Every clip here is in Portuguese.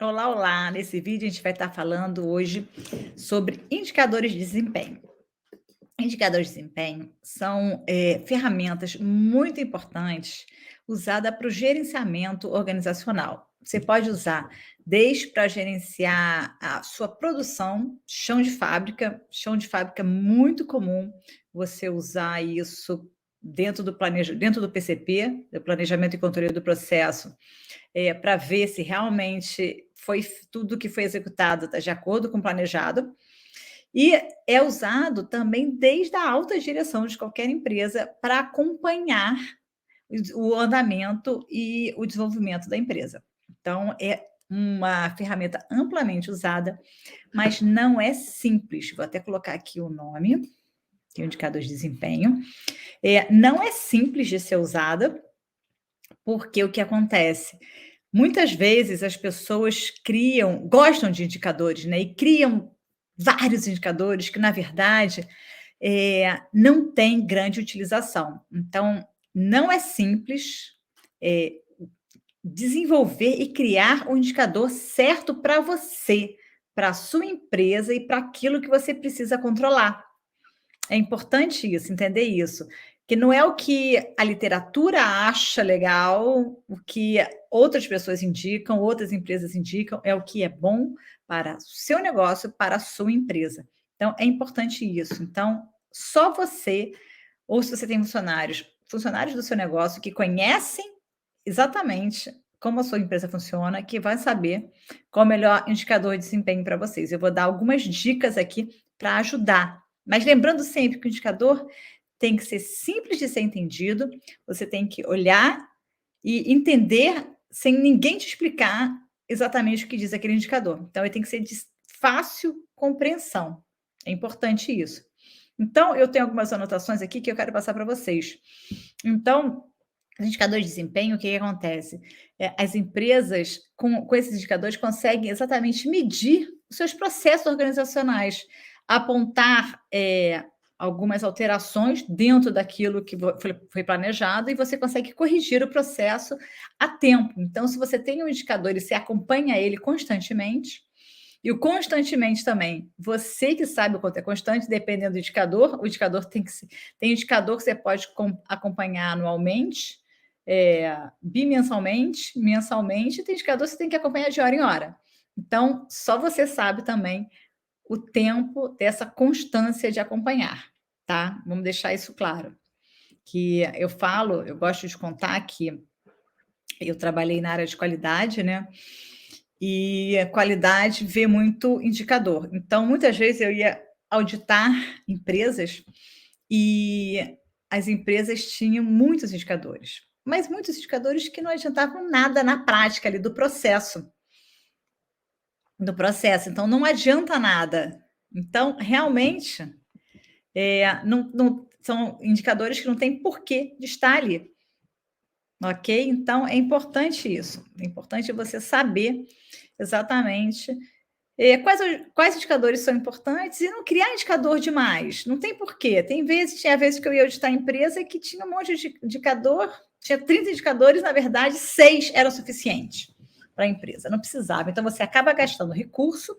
Olá, olá! Nesse vídeo a gente vai estar falando hoje sobre indicadores de desempenho. Indicadores de desempenho são ferramentas muito importantes usadas para o gerenciamento organizacional. Você pode usar desde para gerenciar a sua produção, chão de fábrica é muito comum você usar isso dentro do PCP, do Planejamento e Controle do Processo, para ver se realmente tudo que foi executado está de acordo com o planejado. E é usado também desde a alta direção de qualquer empresa para acompanhar o andamento e o desenvolvimento da empresa. Então, é uma ferramenta amplamente usada, mas não é simples. Vou até colocar aqui o nome, que é o indicador de desempenho. Não é simples de ser usada, porque o que acontece? Muitas vezes as pessoas gostam de indicadores, né? E criam vários indicadores que, na verdade, não tem grande utilização. Então, não é simples eh, desenvolver e criar um indicador certo para você, para a sua empresa e para aquilo que você precisa controlar. É importante isso, entender isso, que não é o que a literatura acha legal, o que outras pessoas indicam, outras empresas indicam, é o que é bom para o seu negócio, para a sua empresa. Então, é importante isso. Então, só você, ou se você tem funcionários do seu negócio que conhecem exatamente como a sua empresa funciona, que vai saber qual é o melhor indicador de desempenho para vocês. Eu vou dar algumas dicas aqui para ajudar. Mas lembrando sempre que o indicador tem que ser simples de ser entendido, você tem que olhar e entender sem ninguém te explicar exatamente o que diz aquele indicador. Então, ele tem que ser de fácil compreensão. É importante isso. Então, eu tenho algumas anotações aqui que eu quero passar para vocês. Então, os indicadores de desempenho, o que acontece? As empresas, com esses indicadores, conseguem exatamente medir os seus processos organizacionais, apontar algumas alterações dentro daquilo que foi planejado e você consegue corrigir o processo a tempo. Então, se você tem um indicador e você acompanha ele constantemente, e o constantemente também, você que sabe o quanto é constante, dependendo do indicador, o indicador tem indicador que você pode acompanhar anualmente, bimensalmente, mensalmente, tem indicador que você tem que acompanhar de hora em hora. Então, só você sabe também o tempo dessa constância de acompanhar, tá? Vamos deixar isso claro. Que eu gosto de contar que eu trabalhei na área de qualidade, né? E a qualidade vê muito indicador. Então, muitas vezes eu ia auditar empresas e as empresas tinham muitos indicadores, mas muitos indicadores que não adiantavam nada na prática ali do processo. Do processo, então não adianta nada. Então, realmente, não são indicadores que não têm porquê de estar ali. Ok? Então, é importante isso. É importante você saber exatamente quais indicadores são importantes e não criar indicador demais. Não tem porquê. Tinha vezes que eu ia auditar a empresa que tinha um monte de indicador, tinha 30 indicadores, na verdade, 6 eram suficientes para a empresa. Não precisava. Então, você acaba gastando recurso,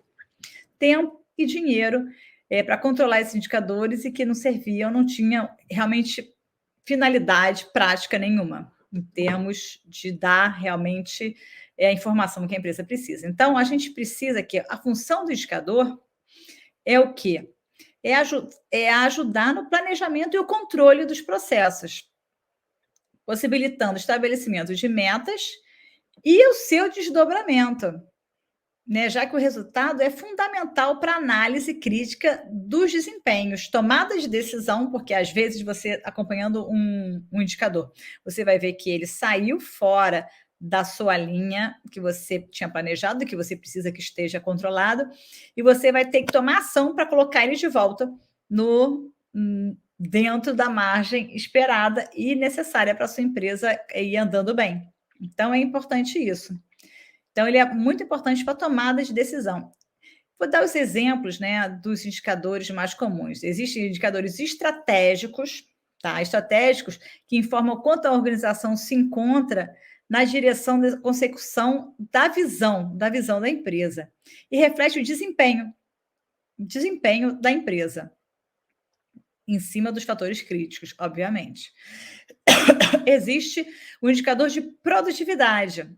tempo e dinheiro para controlar esses indicadores e que não serviam, não tinham realmente finalidade prática nenhuma, em termos de dar realmente a informação que a empresa precisa. Então, a gente precisa que a função do indicador é o quê? É ajudar no planejamento e o controle dos processos, possibilitando o estabelecimento de metas e o seu desdobramento, né? Já que o resultado é fundamental para a análise crítica dos desempenhos, tomada de decisão, porque às vezes você, acompanhando um indicador, você vai ver que ele saiu fora da sua linha que você tinha planejado, que você precisa que esteja controlado, e você vai ter que tomar ação para colocar ele de volta dentro da margem esperada e necessária para a sua empresa ir andando bem. Então, é importante isso. Então, ele é muito importante para a tomada de decisão. Vou dar os exemplos, né, dos indicadores mais comuns. Existem indicadores estratégicos, tá? Estratégicos que informam quanto a organização se encontra na direção da consecução da visão da empresa e reflete o desempenho da empresa, em cima dos fatores críticos, obviamente. Existe o indicador de produtividade,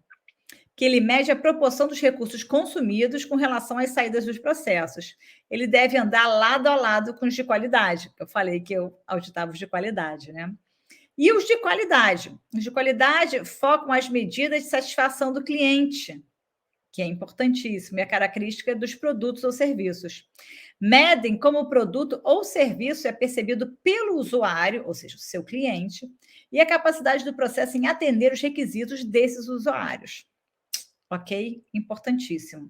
que ele mede a proporção dos recursos consumidos com relação às saídas dos processos. Ele deve andar lado a lado com os de qualidade. Eu falei que eu auditava os de qualidade, né? E os de qualidade? Os de qualidade focam as medidas de satisfação do cliente, que é importantíssimo, e a característica dos produtos ou serviços. Medem como o produto ou serviço é percebido pelo usuário, ou seja, o seu cliente, e a capacidade do processo em atender os requisitos desses usuários. Ok? Importantíssimo.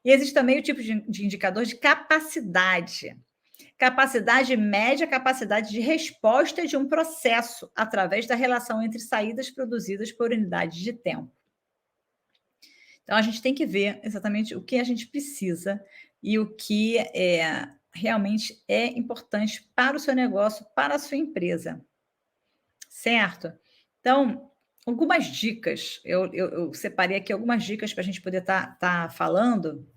E existe também o tipo de indicador de capacidade. Capacidade mede a capacidade de resposta de um processo através da relação entre saídas produzidas por unidade de tempo. Então, a gente tem que ver exatamente o que a gente precisa e o que realmente é importante para o seu negócio, para a sua empresa. Certo? Então, algumas dicas, eu separei aqui algumas dicas para a gente poder estar falando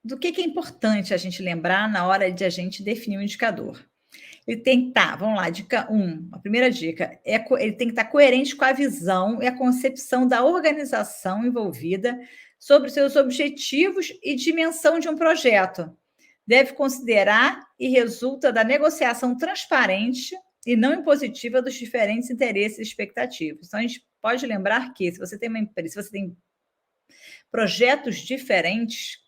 do que é importante a gente lembrar na hora de a gente definir um indicador. Ele tem que estar, vamos lá, dica 1, a primeira dica, ele tem que estar coerente com a visão e a concepção da organização envolvida sobre os seus objetivos e dimensão de um projeto. Deve considerar e resulta da negociação transparente e não impositiva dos diferentes interesses e expectativas. Então, a gente pode lembrar que, se você tem uma empresa, se você tem projetos diferentes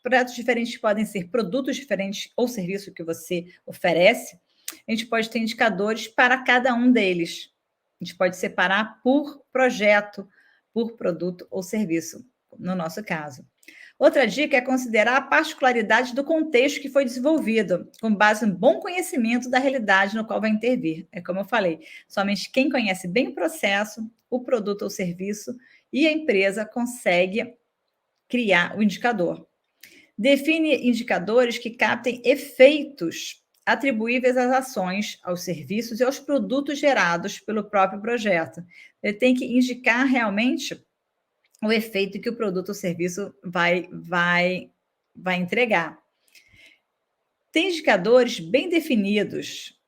podem ser produtos diferentes ou serviço que você oferece, a gente pode ter indicadores para cada um deles. A gente pode separar por projeto, por produto ou serviço, no nosso caso. Outra dica é considerar a particularidade do contexto que foi desenvolvido, com base em bom conhecimento da realidade no qual vai intervir. É como eu falei, somente quem conhece bem o processo, o produto ou serviço e a empresa consegue criar o indicador. Define indicadores que captem efeitos atribuíveis às ações, aos serviços e aos produtos gerados pelo próprio projeto. Ele tem que indicar realmente o efeito que o produto ou serviço vai entregar. Tem indicadores bem definidos,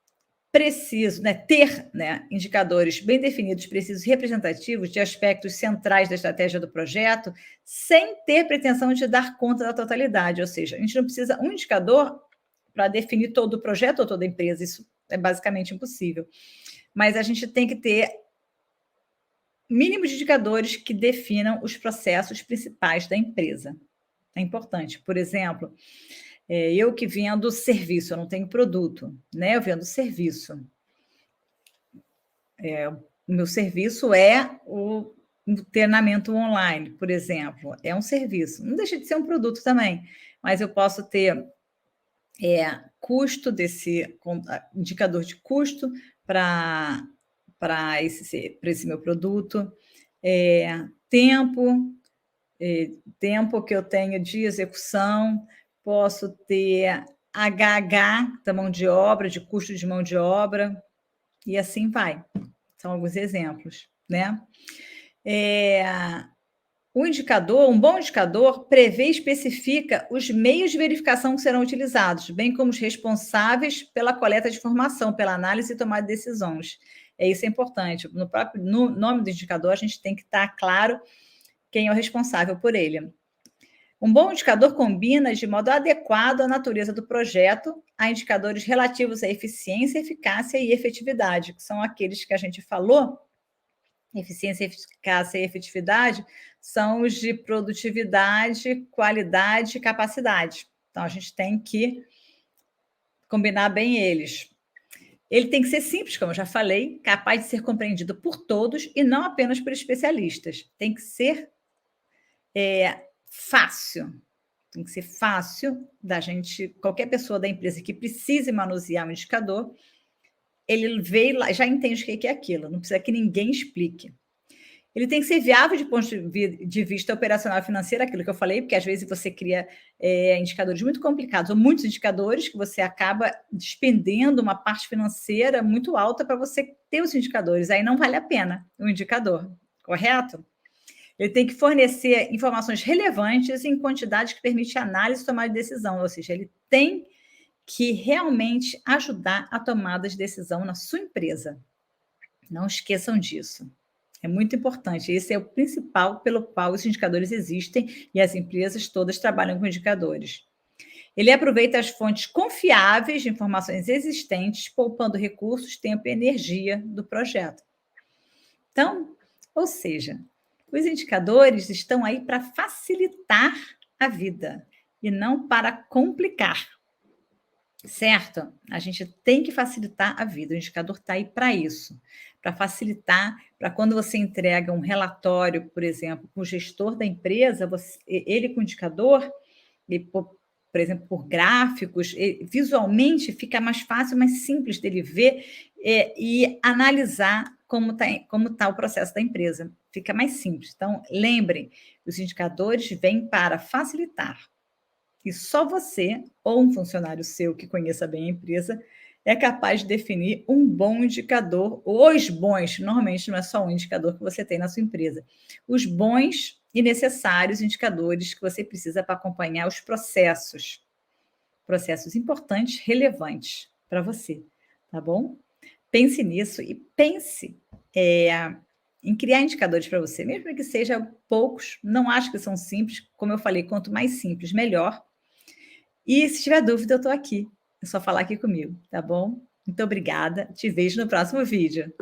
preciso, ter indicadores bem definidos, precisos, representativos de aspectos centrais da estratégia do projeto, sem ter pretensão de dar conta da totalidade. Ou seja, a gente não precisa um indicador para definir todo o projeto ou toda a empresa, isso é basicamente impossível. Mas a gente tem que ter mínimos indicadores que definam os processos principais da empresa. É importante. Por exemplo, eu que vendo serviço, eu não tenho produto, né? Eu vendo serviço. O meu serviço é o treinamento online, por exemplo. É um serviço. Não deixa de ser um produto também, mas eu posso ter custo desse indicador de custo para esse meu produto, tempo que eu tenho de execução, posso ter HH da mão de obra, de custo de mão de obra, e assim vai. São alguns exemplos, né? Um bom indicador prevê e especifica os meios de verificação que serão utilizados, bem como os responsáveis pela coleta de informação, pela análise e tomada de decisões. Isso é importante. No nome do indicador, a gente tem que estar claro quem é o responsável por ele. Um bom indicador combina de modo adequado a natureza do projeto a indicadores relativos à eficiência, eficácia e efetividade, que são aqueles que a gente falou. Eficiência, eficácia e efetividade são os de produtividade, qualidade e capacidade. Então, a gente tem que combinar bem eles. Ele tem que ser simples, como eu já falei, capaz de ser compreendido por todos e não apenas por especialistas. Tem que ser fácil. Tem que ser fácil da gente, qualquer pessoa da empresa que precise manusear um indicador, ele vê lá, já entende o que é aquilo, não precisa que ninguém explique. Ele tem que ser viável de ponto de vista operacional e financeiro, aquilo que eu falei, porque às vezes você cria indicadores muito complicados, ou muitos indicadores, que você acaba despendendo uma parte financeira muito alta para você ter os indicadores. Aí não vale a pena o indicador, correto? Ele tem que fornecer informações relevantes em quantidade que permite análise e tomada de decisão, ou seja, ele tem que realmente ajudar a tomada de decisão na sua empresa. Não esqueçam disso. É muito importante. Esse é o principal pelo qual os indicadores existem e as empresas todas trabalham com indicadores. Ele aproveita as fontes confiáveis de informações existentes, poupando recursos, tempo e energia do projeto. Então, ou seja, os indicadores estão aí para facilitar a vida e não para complicar. Certo? A gente tem que facilitar a vida. O indicador está aí para isso, para facilitar, para quando você entrega um relatório, por exemplo, para o gestor da empresa, ele com o indicador, por exemplo, por gráficos, visualmente fica mais fácil, mais simples dele ver e analisar como tá o processo da empresa. Fica mais simples. Então, lembrem, os indicadores vêm para facilitar. E só você ou um funcionário seu que conheça bem a empresa é capaz de definir um bom indicador, os bons, normalmente não é só um indicador que você tem na sua empresa, os bons e necessários indicadores que você precisa para acompanhar os processos importantes, relevantes para você, tá bom? Pense nisso e pense em criar indicadores para você, mesmo que sejam poucos, não acho que são simples, como eu falei, quanto mais simples, melhor. E se tiver dúvida, eu estou aqui. É só falar aqui comigo, tá bom? Muito obrigada. Te vejo no próximo vídeo.